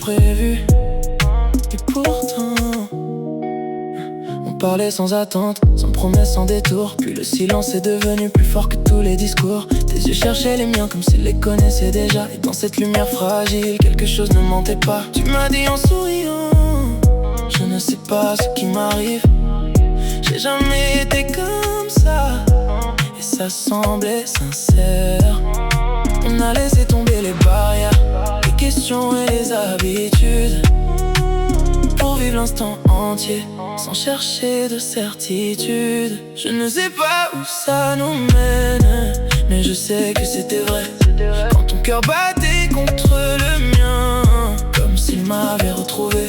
prévu. Et pourtant, on parlait sans attente, sans promesse, sans détour. Puis le silence est devenu plus fort que tous les discours. Tes yeux cherchaient les miens comme s'ils les connaissaient déjà. Et dans cette lumière fragile, quelque chose ne mentait pas. Tu m'as dit en souriant, je ne sais pas ce qui m'arrive. J'ai jamais été comme ça, et ça semblait sincère. On a laissé tomber les barrières, les questions et les habitudes, pour vivre l'instant entier, sans chercher de certitude. Je ne sais pas où ça nous mène, mais je sais que c'était vrai. Quand ton cœur battait contre le mien, comme s'il m'avait retrouvé.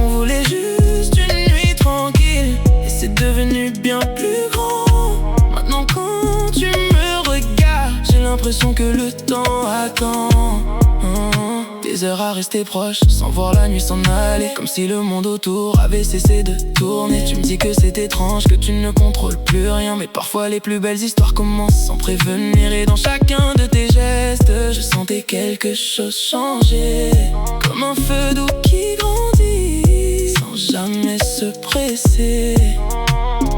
On voulait juste une nuit tranquille, et c'est devenu bien plus grand. Maintenant quand tu me regardes, j'ai l'impression que le temps attend. Des heures à rester proches, sans voir la nuit s'en aller, comme si le monde autour avait cessé de tourner. Tu me dis que c'est étrange, que tu ne contrôles plus rien, mais parfois les plus belles histoires commencent sans prévenir. Et dans chacun de tes gestes, je sentais quelque chose changer, comme un feu doux qui grandit, sans jamais se presser.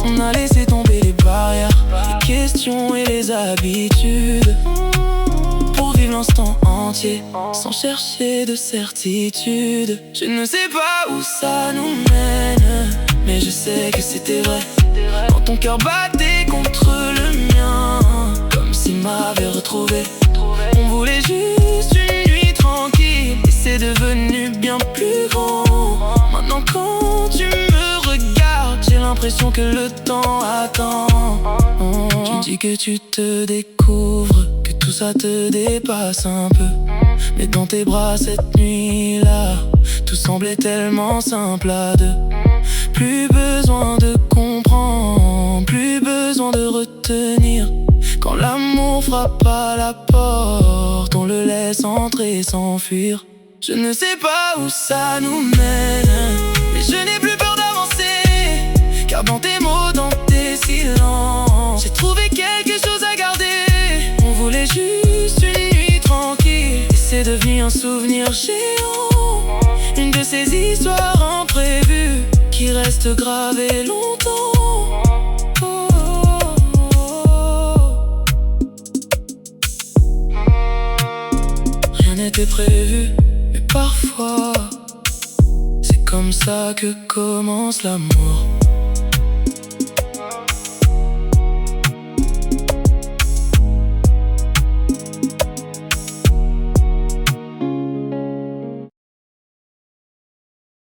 On a laissé tomber les barrières, les questions et les habitudes, pour vivre l'instant entier, sans chercher de certitude. Je ne sais pas où ça nous mène, mais je sais que c'était vrai. Quand ton cœur battait contre le mien, comme s'il m'avait retrouvé. On voulait juste une nuit tranquille, et c'est devenu bien plus grand. Maintenant quand tu me regardes, j'ai l'impression que le temps attend. Tu me dis que tu te découvres, que tout ça te dépasse un peu, mais dans tes bras cette nuit-là, tout semblait tellement simple à deux. Plus besoin de comprendre, plus besoin de retenir. Quand l'amour frappe à la porte, on le laisse entrer et s'enfuir. Je ne sais pas où ça nous mène, mais je n'ai plus peur d'avancer, car dans tes mots, dans tes silences, j'ai trouvé quelque chose à garder. On voulait juste une nuit tranquille, et c'est devenu un souvenir géant. Une de ces histoires imprévues qui reste gravée longtemps. Rien n'était prévu, mais parfois c'est comme ça que commence l'amour.